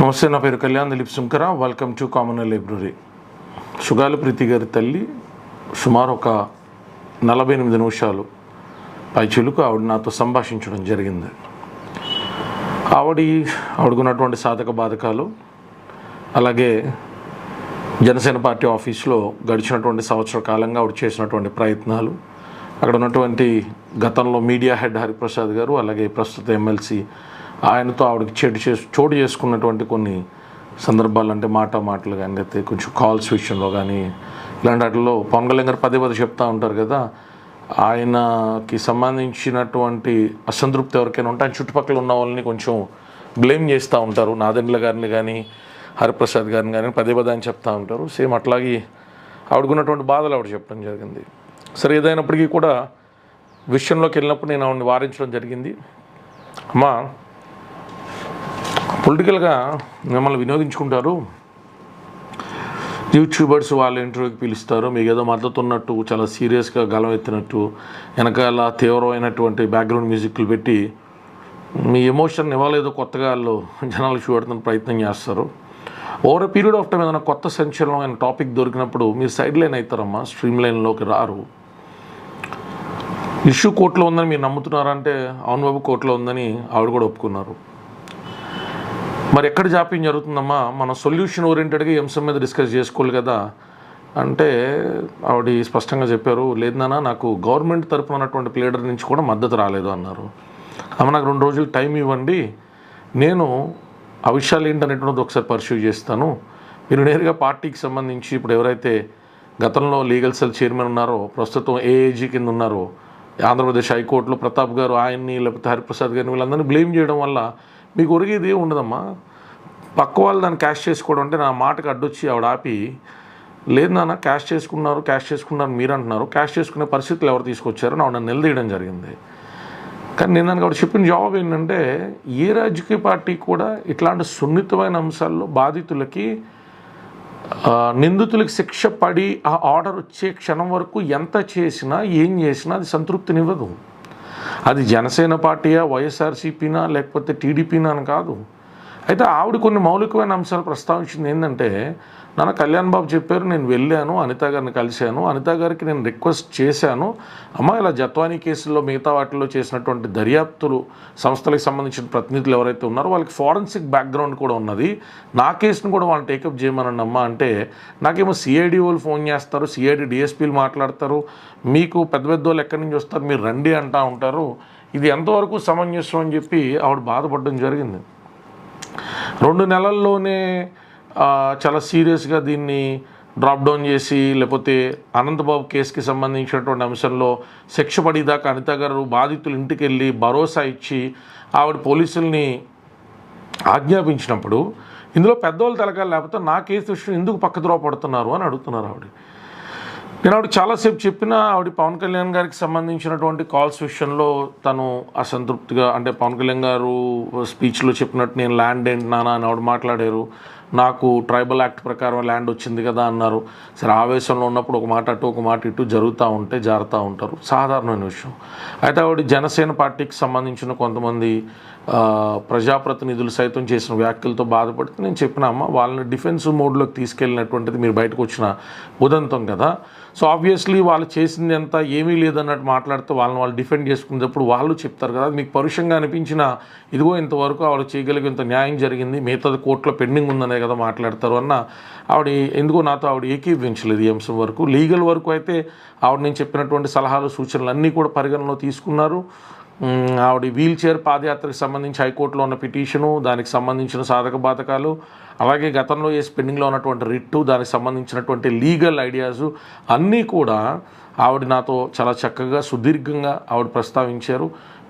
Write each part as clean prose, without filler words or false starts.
నమస్తే, నా పేరు Kalyan Dileep Sunkara. Welcome to common library. Sugali Preethi గారి తల్లి సుమారు ఒక 48 నిమిషాలు పైచిలుకు ఆవిడ నాతో సంభాషించడం జరిగింది. ఆవిడకున్నటువంటి సాధక బాధకాలు, అలాగే జనసేన పార్టీ ఆఫీస్లో గడిచినటువంటి సంవత్సర కాలంగా ఆవిడ చేసినటువంటి ప్రయత్నాలు, అక్కడ ఉన్నటువంటి గతంలో మీడియా హెడ్ హరిప్రసాద్ గారు, అలాగే ప్రస్తుత ఎమ్మెల్సీ ఆయనతో ఆవిడకి చోటు చేసుకున్నటువంటి కొన్ని సందర్భాలు, అంటే మాటలు కానీ, లేకపోతే కొంచెం కాల్స్ విషయంలో కానీ, ఇలాంటి వాటిలో పవన్ కళ్యాణ్ గారు పదే చెప్తూ ఉంటారు కదా, ఆయనకి సంబంధించినటువంటి అసంతృప్తి ఎవరికైనా ఉంటే ఆయన చుట్టుపక్కల ఉన్న వాళ్ళని కొంచెం బ్లేమ్ చేస్తూ ఉంటారు. నాదెండ్ల గారిని కానీ, హరిప్రసాద్ గారిని కానీ పదే అని చెప్తూ ఉంటారు. సేమ్ అట్లాగే ఆవిడకున్నటువంటి బాధలు ఆవిడ చెప్పడం జరిగింది. సరే, ఏదైనప్పటికీ కూడా విషయంలోకి వెళ్ళినప్పుడు నేను ఆవిడని వారించడం జరిగింది. అమ్మా, పొలిటికల్గా మిమ్మల్ని వినోదించుకుంటారు, యూట్యూబర్స్ వాళ్ళ ఇంటర్వ్యూకి పిలుస్తారు, మీకు ఏదో మద్దతు ఉన్నట్టు, చాలా సీరియస్గా గలం ఎత్తినట్టు, వెనకాల తీవ్రమైనటువంటి బ్యాక్గ్రౌండ్ మ్యూజిక్లు పెట్టి మీ ఎమోషన్ ఇవ్వలేదో కొత్తగా వాళ్ళు జనాలకు చూడటానికి ప్రయత్నం చేస్తారు. ఓవర్ పీరియడ్ ఆఫ్ టైం ఏదైనా కొత్త సంచలనమైన టాపిక్ దొరికినప్పుడు మీరు సైడ్ లైన్ అవుతారమ్మా, స్ట్రీమ్ లైన్లోకి రారు. ఇష్యూ కోర్టులో ఉందని మీరు నమ్ముతున్నారంటే అవును బాబు కోర్టులో ఉందని ఆవిడ కూడా ఒప్పుకున్నారు. మరి ఎక్కడ జాప్యం జరుగుతుందమ్మా, మనం సొల్యూషన్ ఓరియంటెడ్గా ఈ అంశం మీద డిస్కస్ చేసుకోవాలి కదా అంటే ఆవిడ స్పష్టంగా చెప్పారు, లేదు నాన్న, నాకు గవర్నమెంట్ తరపున ఉన్నటువంటి ప్లేడర్ నుంచి కూడా మద్దతు రాలేదు అన్నారు. అమ్మ, నాకు 2 రోజులు టైం ఇవ్వండి, నేను ఆ విషయాలు ఏంటనేటువంటిది ఒకసారి పర్సూ చేస్తాను. మీరు నేరుగా పార్టీకి సంబంధించి ఇప్పుడు ఎవరైతే గతంలో లీగల్ సెల్ చైర్మన్ ఉన్నారో, ప్రస్తుతం ఏఏజీ కింద ఉన్నారో, ఆంధ్రప్రదేశ్ హైకోర్టులో ప్రతాప్ గారు ఆయన్ని, లేకపోతే హరిప్రసాద్ గారిని, వీళ్ళందరినీ బ్లేమ్ చేయడం వల్ల మీకు ఒరిగేది ఉండదమ్మా. పక్క వాళ్ళు దాన్ని క్యాష్ చేసుకోవడం అంటే నా మాటకు అడ్డొచ్చి ఆవిడ ఆపి, లేదు నాన్న, క్యాష్ చేసుకున్నారు మీరు అంటున్నారు, క్యాష్ చేసుకునే పరిస్థితులు ఎవరు తీసుకొచ్చారని ఆవిడ నిలదీయడం జరిగింది. కానీ నేను దానికి ఆవిడ చెప్పిన జవాబు ఏంటంటే, ఏ రాజకీయ పార్టీ కూడా ఇట్లాంటి సున్నితమైన అంశాల్లో బాధితులకి, నిందితులకి శిక్ష పడి ఆ ఆర్డర్ వచ్చే క్షణం వరకు ఎంత చేసినా ఏం చేసినా అది సంతృప్తినివ్వదు. అది జనసేన పార్టీయా, వైఎస్ఆర్సీపీనా, లేకపోతే టీడీపీనా అని కాదు. అయితే ఆవిడ కొన్ని మౌలికమైన అంశాలు ప్రస్తావించింది. ఏంటంటే, నాన్న కళ్యాణ్ బాబు చెప్పారు, నేను వెళ్ళాను, అనిత గారిని కలిశాను, అనిత గారికి నేను రిక్వెస్ట్ చేశాను, అమ్మ ఇలా జత్వానీ కేసుల్లో మిగతా వాటిల్లో చేసినటువంటి దర్యాప్తులు సంస్థలకు సంబంధించిన ప్రతినిధులు ఎవరైతే ఉన్నారో వాళ్ళకి ఫారెన్సిక్ బ్యాక్గ్రౌండ్ కూడా ఉన్నది, నా కేసును కూడా వాళ్ళు టేకప్ చేయమనండి అమ్మ అంటే, నాకేమో సిఐడి వాళ్ళు ఫోన్ చేస్తారు, సిఐడి డిఎస్పీలు మాట్లాడతారు, మీకు పెద్ద వాళ్ళు ఎక్కడి నుంచి వస్తారు, మీరు రండి అంటూ ఉంటారు, ఇది ఎంతవరకు సమంజసం అని చెప్పి ఆవిడ బాధపడడం జరిగింది. 2 నెలల్లోనే చాలా సీరియస్గా దీన్ని డ్రాప్ డౌన్ చేసి, లేకపోతే అనంతబాబు కేసుకి సంబంధించినటువంటి అంశంలో శిక్ష పడేదాకా అనిత గారు బాధితులు ఇంటికి వెళ్ళి భరోసా ఇచ్చి ఆవిడ పోలీసుల్ని ఆజ్ఞాపించినప్పుడు ఇందులో పెద్దవాళ్ళు తెలకాలి, లేకపోతే నా కేసు విషయం ఎందుకు పక్కద్రోవ పడుతున్నారు అని అడుగుతున్నారు ఆవిడ. నేను ఆవిడ చాలాసేపు చెప్పిన ఆవిడ పవన్ కళ్యాణ్ గారికి సంబంధించినటువంటి కాల్స్ విషయంలో తను అసంతృప్తిగా, అంటే పవన్ కళ్యాణ్ గారు స్పీచ్లో చెప్పినట్టు నేను ల్యాండ్ ఏంటి నాన్న అని ఆవిడ మాట్లాడారు, నాకు ట్రైబల్ యాక్ట్ ప్రకారం ల్యాండ్ వచ్చింది కదా అన్నారు. సరే, ఆవేశంలో ఉన్నప్పుడు ఒక మాట అటు ఒక మాట ఇటు జారుతూ ఉంటారు, సాధారణమైన విషయం. అయితే ఆవిడ జనసేన పార్టీకి సంబంధించిన కొంతమంది ప్రజాప్రతినిధులు సైతం చేసిన వ్యాఖ్యలతో బాధపడితే నేను చెప్పిన, అమ్మ, వాళ్ళని డిఫెన్సివ్ మోడ్లోకి తీసుకెళ్ళినటువంటిది మీరు బయటకు వచ్చిన ఉదంతం కదా. సో ఆబ్వియస్లీ వాళ్ళు చేసింది అంతా ఏమీ లేదన్నట్టు మాట్లాడితే వాళ్ళు డిఫెండ్ చేసుకునేటప్పుడు వాళ్ళు చెప్తారు కదా, మీకు పరుషంగా అనిపించిన ఇదిగో ఇంతవరకు ఆవిడ చేయగలిగేంత న్యాయం జరిగింది, మిగతాది కోర్టులో పెండింగ్ ఉందనే కదా మాట్లాడతారు అన్న ఆవిడ ఎందుకో నాతో ఆవిడ ఏకీభవించలేదు ఈ అంశం వరకు. లీగల్ వరకు అయితే ఆవిడ నేను చెప్పినటువంటి సలహాలు సూచనలు అన్నీ కూడా పరిగణలో తీసుకున్నారు. ఆవిడ వీల్ చైర్ పాదయాత్రకు సంబంధించి హైకోర్టులో ఉన్న పిటిషను, దానికి సంబంధించిన సాధక బాధకాలు, అలాగే గతంలో పెండింగ్లో ఉన్నటువంటి రిట్టు, దానికి సంబంధించినటువంటి లీగల్ ఐడియాసు అన్నీ కూడా ఆవిడ నాతో చాలా చక్కగా సుదీర్ఘంగా ఆవిడ ప్రస్తావించారు.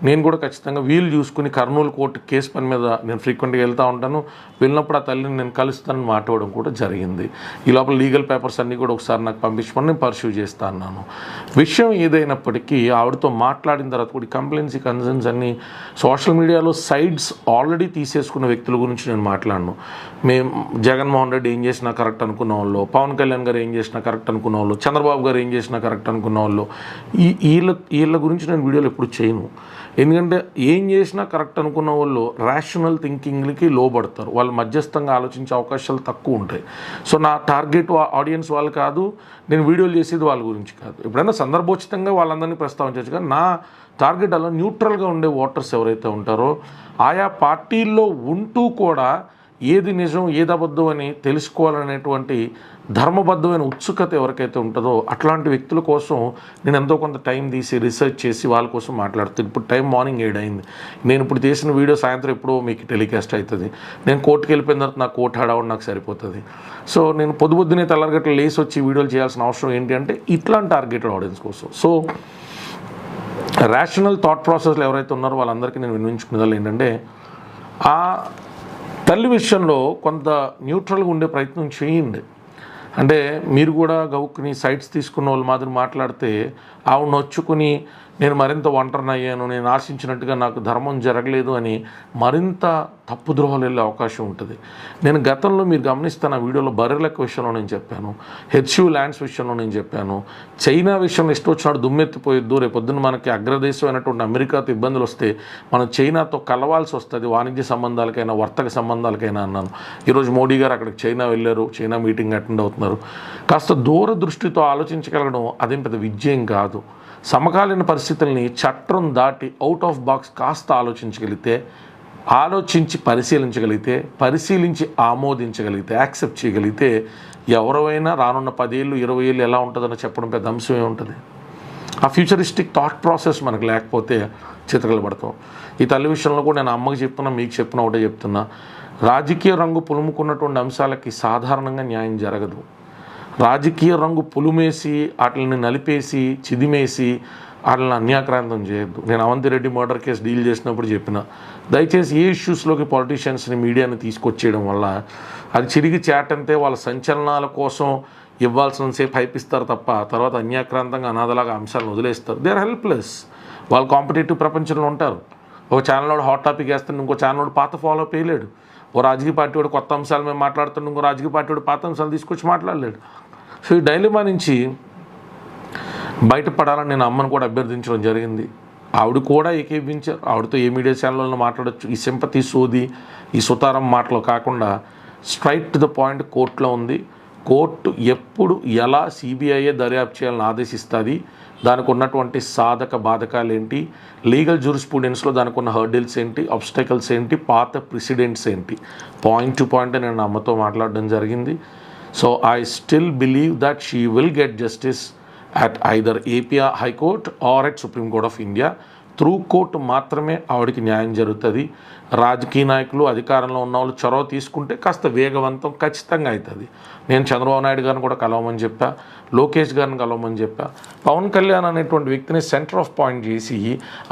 నేను కూడా ఖచ్చితంగా వీలు చూసుకుని కర్నూలు కోర్టు కేసు పని మీద నేను ఫ్రీక్వెంట్గా వెళ్తూ ఉంటాను, వెళ్ళినప్పుడు ఆ తల్లిని నేను కలుస్తానని మాట్లాడడం కూడా జరిగింది. ఈ లోపల లీగల్ పేపర్స్ అన్నీ కూడా ఒకసారి నాకు పంపించమని నేను పర్సూ చేస్తా అన్నాను. విషయం ఏదైనప్పటికీ ఆవిడతో మాట్లాడిన తర్వాత కూడా కంప్లైంట్స్, కన్సర్న్స్ అన్నీ సోషల్ మీడియాలో సైడ్స్ ఆల్రెడీ తీసేసుకున్న వ్యక్తుల గురించి నేను మాట్లాడను. మేము జగన్మోహన్ రెడ్డి ఏం చేసినా కరెక్ట్ అనుకున్న వాళ్ళు, పవన్ కళ్యాణ్ గారు ఏం చేసినా కరెక్ట్ అనుకున్న వాళ్ళు, చంద్రబాబు గారు ఏం చేసినా కరెక్ట్ అనుకున్న వాళ్ళు, వీళ్ళ గురించి నేను వీడియోలు ఎప్పుడు చేయను. ఎందుకంటే ఏం చేసినా కరెక్ట్ అనుకున్న వాళ్ళు రేషనల్ థింకింగ్కి లోబడతారు, వాళ్ళు మధ్యస్థంగా ఆలోచించే అవకాశాలు తక్కువ ఉంటాయి. సో నా టార్గెట్ ఆడియన్స్ వాళ్ళు కాదు, నేను వీడియోలు చేసేది వాళ్ళ గురించి కాదు. ఎప్పుడైనా సందర్భోచితంగా వాళ్ళందరినీ ప్రస్తావించవచ్చు, కానీ నా టార్గెట్ అలా న్యూట్రల్గా ఉండే ఓటర్స్ ఎవరైతే ఉంటారో, ఆయా పార్టీల్లో ఉంటూ కూడా ఏది నిజం ఏది అబద్ధం అని తెలుసుకోవాలనేటువంటి ధర్మబద్ధమైన ఉత్సుకత ఎవరికైతే ఉంటుందో అట్లాంటి వ్యక్తుల కోసం నేను ఎంతో కొంత టైం తీసి రీసెర్చ్ చేసి వాళ్ళ కోసం మాట్లాడుతాను. ఇప్పుడు టైం మార్నింగ్ 7 అయింది, నేను ఇప్పుడు తీసిన వీడియో సాయంత్రం ఎప్పుడో మీకు టెలికాస్ట్ అవుతుంది. నేను కోర్టుకి వెళ్ళిపోయిన తర్వాత నాకు కోర్టు హడావుడు నాకు సరిపోతుంది. సో నేను పొద్దునే తెల్లరగట్ల లేసి వచ్చి వీడియోలు చేయాల్సిన అవసరం ఏంటి అంటే ఇట్లాంటి టార్గెటెడ్ ఆడియన్స్ కోసం. సో రేషనల్ థాట్ ప్రాసెస్లో ఎవరైతే ఉన్నారో వాళ్ళందరికీ నేను వినిపించుకునేదాన్ని ఏంటంటే, ఆ తల్లి విషయంలో కొంత న్యూట్రల్గా ఉండే ప్రయత్నం చేయండి. అంటే మీరు కూడా గౌక్కుని సైట్స్ తీసుకున్న వాళ్ళు మాదిరి మాట్లాడితే ఆవిడ నొచ్చుకుని నేను మరింత ఒంటరిని అయ్యాను, నేను ఆశించినట్టుగా నాకు ధర్మం జరగలేదు అని మరింత తప్పుద్రోహాలు వెళ్ళే అవకాశం ఉంటుంది. నేను గతంలో మీరు గమనిస్తాను, ఆ వీడియోలో బర్రెలెక్క విషయంలో నేను చెప్పాను, హెచ్యూ ల్యాండ్స్ విషయంలో నేను చెప్పాను, చైనా విషయంలో ఇష్టం వచ్చినాడు దుమ్మెత్తిపోయిద్దు, రేపొద్దున మనకి అగ్రదేశం అయినటువంటి అమెరికాతో ఇబ్బందులు వస్తే మనం చైనాతో కలవాల్సి వస్తుంది, వాణిజ్య సంబంధాలకైనా వర్తక సంబంధాలకైనా అన్నాను. ఈరోజు మోడీ గారు అక్కడికి చైనా వెళ్ళారు, చైనా మీటింగ్ అటెండ్ అవుతున్నారు. కాస్త దూరదృష్టితో ఆలోచించగలగడం అదేం పెద్ద విజయం కాదు. సమకాలీన పరిస్థితుల్ని చట్టం దాటి అవుట్ ఆఫ్ బాక్స్ కాస్త ఆలోచించి పరిశీలించి ఆమోదించగలిగితే యాక్సెప్ట్ చేయగలిగితే ఎవరైనా రానున్న 10 ఏళ్ళు 20 ఏళ్ళు ఎలా ఉంటుందని చెప్పడం పెద్ద అంశమే ఉంటుంది. ఆ ఫ్యూచరిస్టిక్ థాట్ ప్రాసెస్ మనకు లేకపోతే చిత్రకలబడతాం. ఈ తల్లి విషయంలో కూడా నేను అమ్మకి చెప్తున్నా, మీకు చెప్పిన ఒకటే చెప్తున్నా, రాజకీయ రంగు పులుముకున్నటువంటి అంశాలకి సాధారణంగా న్యాయం జరగదు. రాజకీయ రంగు పులుమేసి వాటిని నలిపేసి చిదిమేసి వాటిని అన్యాక్రాంతం చేయొద్దు. నేను అవంతిరెడ్డి మర్డర్ కేసు డీల్ చేసినప్పుడు చెప్పిన, దయచేసి ఏ ఇష్యూస్లోకి పాలిటీషియన్స్ని మీడియాని తీసుకొచ్చేయడం వల్ల అది చిరిగి చాటంతే వాళ్ళ సంచలనాల కోసం ఇవ్వాల్సిన సేపు హైపిస్తారు తప్ప తర్వాత అన్యాక్రాంతంగా అనాథలాగా అంశాలను వదిలేస్తారు. They are helpless. వాళ్ళు కాంపిటేటివ్ ప్రపంచంలో ఉంటారు. ఒక ఛానల్ హాట్ టాపిక్ వేస్తాడు, ఇంకో ఛానల్ పాత ఫాలో అప్ వేయలేడు. ఓ రాజకీయ పార్టీ వాడు కొత్త అంశాలు మేము మాట్లాడుతున్నాం, ఇంకో రాజకీయ పార్టీ వాడు పాత అంశాలు తీసుకొచ్చి మాట్లాడలేడు. సో ఈ డైలమా నుంచి బయటపడాలని నేను అమ్మను కూడా అభ్యర్థించడం జరిగింది. ఆవిడ కూడా ఏకీభించారు. ఆవిడతో ఏ మీడియా ఛానల్లో మాట్లాడచ్చు. ఈ సింపతి సోది ఈ సుతారం మాటలు కాకుండా స్ట్రైట్ టు ద పాయింట్ కోర్టులో ఉంది. కోర్టు ఎప్పుడు ఎలా సిబిఐఏ దర్యాప్తు చేయాలని ఆదేశిస్తుంది, దానికి ఉన్నటువంటి సాధక బాధకాలు ఏంటి, లీగల్ జూరిస్ప్రూడెన్స్లో దానికి ఉన్న హర్డిల్స్ ఏంటి, ఆబ్స్టకల్స్ ఏంటి, పాత ప్రెసిడెంట్స్ ఏంటి, పాయింట్ టు పాయింట్ నేను అమ్మతో మాట్లాడడం జరిగింది. So I still believe that she will get justice at either AP High Court or at Supreme Court of India. Through court మాత్రమే ఆవిడకి న్యాయం జరుగుతుంది. రాజకీయ నాయకులు అధికారంలో ఉన్న వాళ్ళు చొరవ తీసుకుంటే కాస్త వేగవంతం ఖచ్చితంగా అవుతుంది. నేను చంద్రబాబు నాయుడు గారిని కూడా కలవమని చెప్పా, లోకేష్ గారిని కలవమని చెప్పా. పవన్ కళ్యాణ్ అనేటువంటి వ్యక్తిని సెంటర్ ఆఫ్ పాయింట్ చేసి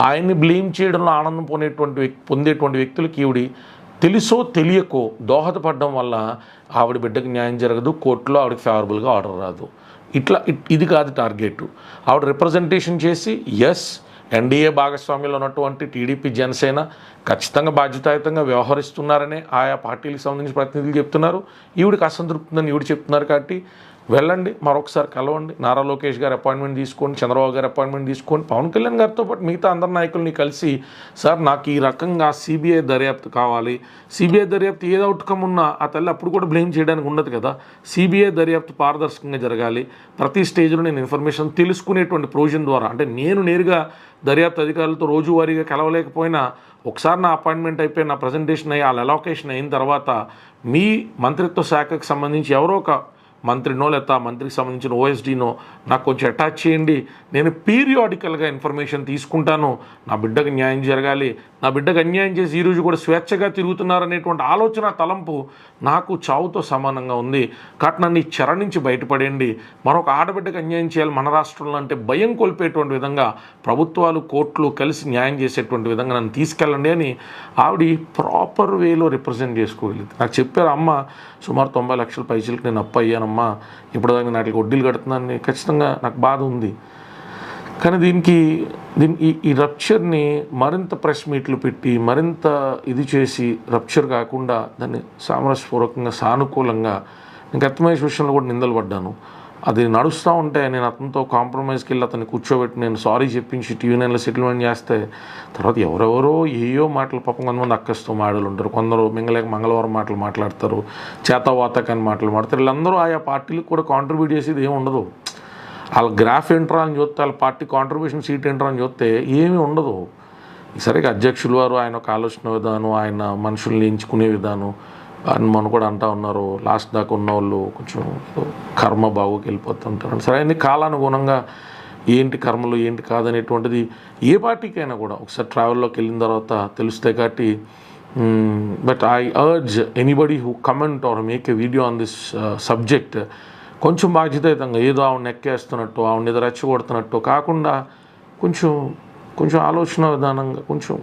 ఆయన్ని బ్లేమ్ చేయడంలో ఆనందం పొందేటువంటి వ్యక్తులకి ఈవిడి తెలుసో తెలియకో దోహదపడడం వల్ల ఆవిడ బిడ్డకి న్యాయం జరగదు, కోర్టులో ఆవిడకి ఫేవరబుల్గా ఆర్డర్ రాదు. ఇది కాదు టార్గెట్. ఆవిడ రిప్రజెంటేషన్ చేసి ఎస్ ఎన్డీఏ భాగస్వామ్యంలో ఉన్నటువంటి టీడీపీ జనసేన ఖచ్చితంగా బాధ్యతాయుతంగా వ్యవహరిస్తున్నారని ఆయా పార్టీలకు సంబంధించిన ప్రతినిధులు చెప్తున్నారు. ఈవిడికి అసంతృప్తిందని ఈవిడ చెప్తున్నారు. కాబట్టి వెళ్ళండి, మరొకసారి కలవండి, నారా లోకేష్ గారు అపాయింట్మెంట్ తీసుకోండి, చంద్రబాబు గారు అపాయింట్మెంట్ తీసుకోండి, పవన్ కళ్యాణ్ గారితో పాటు మిగతా అందరి నాయకుల్ని కలిసి సార్ నాకు ఈ రకంగా సిబిఐ దర్యాప్తు కావాలి, సిబిఐ దర్యాప్తు ఏది అవుట్కమ్ ఉన్నా ఆ తల్లి అప్పుడు కూడా బ్లేమ్ చేయడానికి ఉండదు కదా, సిబిఐ దర్యాప్తు పారదర్శకంగా జరగాలి, ప్రతి స్టేజ్లో నేను ఇన్ఫర్మేషన్ తెలుసుకునేటువంటి ప్రొవిజన్ ద్వారా, అంటే నేను నేరుగా దర్యాప్తు అధికారులతో రోజువారీగా కలవలేకపోయినా ఒకసారి నా అపాయింట్మెంట్ అయిపోయి నా ప్రజెంటేషన్ అయ్యి వాళ్ళ అలొకేషన్ అయిన తర్వాత మీ మంత్రిత్వ శాఖకు సంబంధించి ఎవరో ఒక మంత్రినో లేదా మంత్రికి సంబంధించిన ఓఎస్డీనో నాకు కొంచెం అటాచ్ చేయండి, నేను పీరియాడికల్గా ఇన్ఫర్మేషన్ తీసుకుంటాను, నా బిడ్డకు న్యాయం జరగాలి, నా బిడ్డకు అన్యాయం చేసి ఈరోజు కూడా స్వేచ్ఛగా తిరుగుతున్నారనేటువంటి ఆలోచన తలంపు నాకు చావుతో సమానంగా ఉంది. కాబట్టి నన్ను ఈ చెర నుంచి బయటపడేయండి, మరొక ఆడబిడ్డకు అన్యాయం చేయాలి మన రాష్ట్రంలో అంటే భయం కోల్పోయేటువంటి విధంగా ప్రభుత్వాలు కోర్టులు కలిసి న్యాయం చేసేటువంటి విధంగా నన్ను తీసుకెళ్ళండి అని ఆవిడ ప్రాపర్ వేలో రిప్రజెంట్ చేసుకోగలిగింది. నాకు చెప్పారు అమ్మ సుమారు 90 లక్షల పైసలకు నేను అప్పు అయ్యానమ్మా, ఇప్పుడు దాకా నాటికి వడ్డీలు కడుతున్నాను, ఖచ్చితంగా నాకు బాధ ఉంది. కానీ దీనికి ఈ రప్చర్ని మరింత ప్రెస్ మీట్లు పెట్టి మరింత ఇది చేసి రప్చర్ కాకుండా దాన్ని సామరస్యపూర్వకంగా సానుకూలంగా, నేను అర్థమయ్యే విషయంలో కూడా నిందలు పడ్డాను, అది నడుస్తూ ఉంటే నేను అతనితో కాంప్రమైజ్కి వెళ్ళి అతన్ని కూర్చోబెట్టి నేను సారీ చెప్పించి TV9లో సెటిల్మెంట్ చేస్తే తర్వాత ఎవరెవరో ఏయో మాటలు పాపం కొంతమంది అక్కస్తూ మాటలు ఉంటారు, కొందరు మింగలేక మంగళవారం మాటలు మాట్లాడతారు, చేతవాతకని మాటలు మాట్లాడతారు. వీళ్ళందరూ ఆయా పార్టీలకు కూడా కాంట్రిబ్యూట్ చేసేది ఏమి ఉండదు. వాళ్ళ గ్రాఫ్ ఎంట్రా అని చూస్తే వాళ్ళ పార్టీ కాంట్రిబ్యూషన్ సీట్ ఎంట్రా అని చూస్తే ఏమీ ఉండదు. సరిగ్గా అధ్యక్షులు వారు ఆయన ఒక ఆలోచన విధానం, ఆయన మనుషుల్ని ఎంచుకునే విధానం అని మనం కూడా అంటూ ఉన్నారు. లాస్ట్ దాకా ఉన్న వాళ్ళు కొంచెం కర్మ బాగుకి వెళ్ళిపోతుంటారు. సరే అన్ని కాలానుగుణంగా ఏంటి కర్మలు ఏంటి కాదనేటువంటిది ఏ పార్టీకైనా కూడా ఒకసారి ట్రావెల్లోకి వెళ్ళిన తర్వాత తెలుస్తాయి. కాబట్టి but I urge anybody who comment are make a video on this subject కొంచెం బాధ్యతాయుతంగా ఏదో ఆవిడని ఎక్కేస్తున్నట్టు ఆవిడని ఏదో రెచ్చగొడుతున్నట్టు కాకుండా కొంచెం ఆలోచన విధానంగా కొంచెం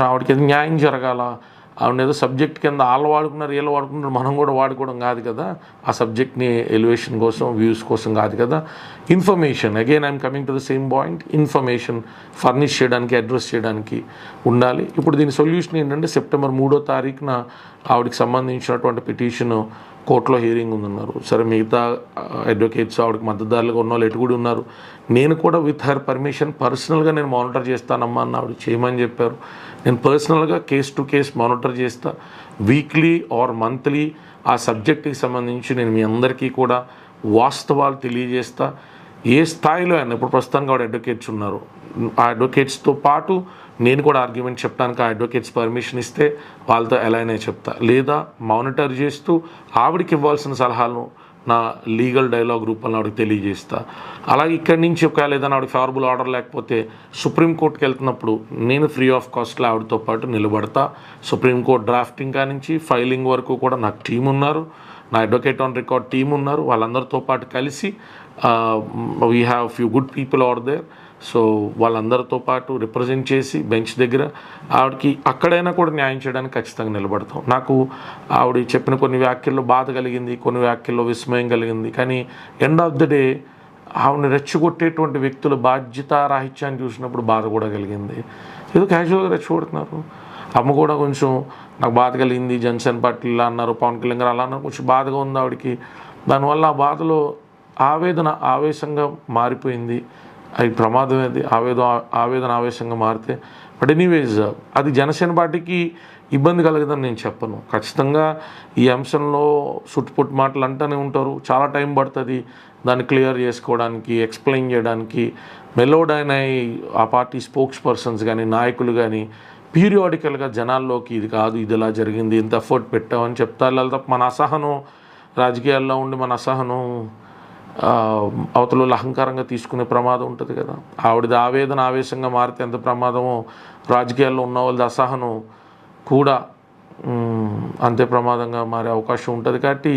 ఆవిడకి ఏదో న్యాయం జరగాల, ఆవిడ ఏదో సబ్జెక్ట్ కింద వాళ్ళు వాడుకున్నారు వీళ్ళు వాడుకున్నారు మనం కూడా వాడుకోవడం కాదు కదా, ఆ సబ్జెక్ట్ని ఎలివేషన్ కోసం వ్యూస్ కోసం కాదు కదా. Information again I'm coming to the same point, information furnish చేయడానికి అడ్రస్ చేయడానికి ఉండాలి. ఇప్పుడు దీని సొల్యూషన్ ఏంటంటే సెప్టెంబర్ 3వ తారీఖున ఆవిడకి సంబంధించినటువంటి పిటిషన్ కోర్టులో హియరింగ్ ఉందన్నారు. సరే మిగతా అడ్వకేట్స్ ఆవిడకి మద్దతుదారులుగా ఉన్న వాళ్ళు ఎటు కూడా ఉన్నారు. నేను కూడా విత్ హర్ పర్మిషన్ పర్సనల్గా నేను మానిటర్ చేస్తానమ్మా అన్న ఆవిడ చేయమని చెప్పారు. నేను పర్సనల్గా కేస్ టు కేస్ మానిటర్ చేస్తా, వీక్లీ ఆర్ మంత్లీ ఆ సబ్జెక్ట్కి సంబంధించి నేను మీ అందరికీ కూడా వాస్తవాలు తెలియజేస్తా. ఏ స్థాయిలో అయినా ఇప్పుడు ప్రస్తుతానికి ఆవిడ అడ్వకేట్స్ ఉన్నారు, ఆ అడ్వకేట్స్తో పాటు నేను కూడా ఆర్గ్యుమెంట్ చెప్పడానికి ఆ అడ్వకేట్స్ పర్మిషన్ ఇస్తే వాళ్ళతో ఎలా అయినా చెప్తా, లేదా మానిటర్ చేస్తూ ఆవిడకి ఇవ్వాల్సిన సలహాలను నా లీగల్ డైలాగ్ రూపంలో ఆవిడకి తెలియజేస్తా. అలాగే ఇక్కడి నుంచి ఒకవేళ ఏదైనా ఆవిడకి ఫేవరబుల్ ఆర్డర్ లేకపోతే సుప్రీంకోర్టుకి వెళ్తున్నప్పుడు నేను ఫ్రీ ఆఫ్ కాస్ట్లో ఆవిడతో పాటు నిలబడతా. సుప్రీంకోర్టు డ్రాఫ్టింగ్ కానించి ఫైలింగ్ వరకు కూడా నాకు టీం ఉన్నారు, నా అడ్వకేట్ ఆన్ రికార్డ్ టీం ఉన్నారు. వాళ్ళందరితో పాటు కలిసి we have few good people are there. So వాళ్ళందరితో పాటు రిప్రజెంట్ చేసి బెంచ్ దగ్గర ఆవిడకి అక్కడైనా కూడా న్యాయం చేయడానికి ఖచ్చితంగా నిలబడతాం. నాకు ఆవిడ చెప్పిన కొన్ని వ్యాఖ్యల్లో బాధ కలిగింది, కొన్ని వ్యాఖ్యల్లో విస్మయం కలిగింది. కానీ ఎండ్ ఆఫ్ ద డే ఆవిడని రెచ్చగొట్టేటువంటి వ్యక్తుల బాధ్యతారాహిత్యాన్ని చూసినప్పుడు బాధ కూడా కలిగింది. ఏదో క్యాజువల్గా రెచ్చగొడుతున్నారు. అమ్మ కూడా కొంచెం నాకు బాధ కలిగింది, జనసేన పార్టీ ఇలా అన్నారు, పవన్ కళ్యాణ్ గారు అలా అన్నారు, కొంచెం బాధగా ఉంది ఆవిడకి. దానివల్ల ఆ బాధలో ఆవేదన ఆవేశంగా మారిపోయింది. అది ప్రమాదం, అది ఆవేదన ఆవేశంగా మారితే. బట్ ఎనీవేస్ అది జనసేన పార్టీకి ఇబ్బంది కలగదని నేను చెప్పను. ఖచ్చితంగా ఈ అంశంలో సుట్టుపుట్టు మాటలు అంటూనే ఉంటారు, చాలా టైం పడుతుంది దాన్ని క్లియర్ చేసుకోవడానికి, ఎక్స్ప్లెయిన్ చేయడానికి. మెలోడైన ఆ పార్టీ స్పోక్స్ పర్సన్స్ కానీ నాయకులు కానీ పీరియాడికల్గా జనాల్లోకి ఇది కాదు, ఇది ఇలా జరిగింది, ఇంత ఎఫర్ట్ పెట్టామని చెప్తారు. తప్ప మన అసహనం రాజకీయాల్లో ఉండి మన అసహనం అవతల అహంకారంగా తీసుకునే ప్రమాదం ఉంటుంది కదా. ఆవిడది ఆవేదన ఆవేశంగా మారితే ఎంత ప్రమాదమో రాజకీయాల్లో ఉన్న వాళ్ళది అసహనం కూడా అంతే ప్రమాదంగా మారే అవకాశం ఉంటుంది. కాబట్టి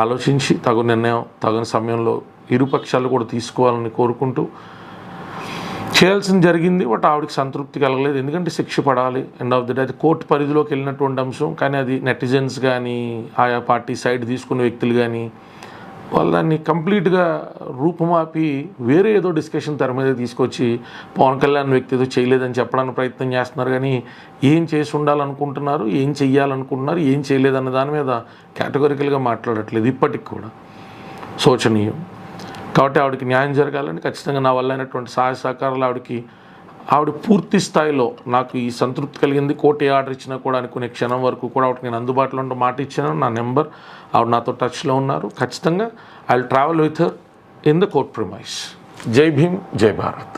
ఆలోచించి తగు నిర్ణయం తగిన సమయంలో ఇరుపక్షాలు కూడా తీసుకోవాలని కోరుకుంటూ చేయాల్సింది జరిగింది. బట్ ఆవిడకి సంతృప్తి కలగలేదు, ఎందుకంటే శిక్ష పడాలి. ఎండ్ ఆఫ్ ది డే అది కోర్టు పరిధిలోకి వెళ్ళినటువంటి అంశం. కానీ అది నెటిజన్స్ కానీ ఆయా పార్టీ సైడ్ తీసుకున్న వ్యక్తులు కానీ వాళ్ళని కంప్లీట్గా రూపుమాపి వేరే ఏదో డిస్కషన్ తెర మీద తీసుకొచ్చి పవన్ కళ్యాణ్ వ్యక్తి ఏదో చేయలేదని చెప్పడానికి ప్రయత్నం చేస్తున్నారు. కానీ ఏం చేసి ఉండాలనుకుంటున్నారు, ఏం చెయ్యాలనుకుంటున్నారు, ఏం చేయలేదన్న దాని మీద కేటగిరికల్గా మాట్లాడట్లేదు ఇప్పటికి కూడా. శోచనీయం. కాబట్టి ఆవిడకి న్యాయం జరగాలని ఖచ్చితంగా నా వల్ల అయినటువంటి సహాయ సహకారాలు ఆవిడ పూర్తి స్థాయిలో నాకు ఈ సంతృప్తి కలిగింది. కోర్టు ఆర్డర్ ఇచ్చినా కూడా అనుకునే క్షణం వరకు కూడా ఆవిడకి నేను అందుబాటులో ఉంటే మాట ఇచ్చాను. నా నెంబర్, ఆవిడ నాతో టచ్లో ఉన్నారు. ఖచ్చితంగా I will travel with her in the court premise. జై భీమ్, జై భారత్.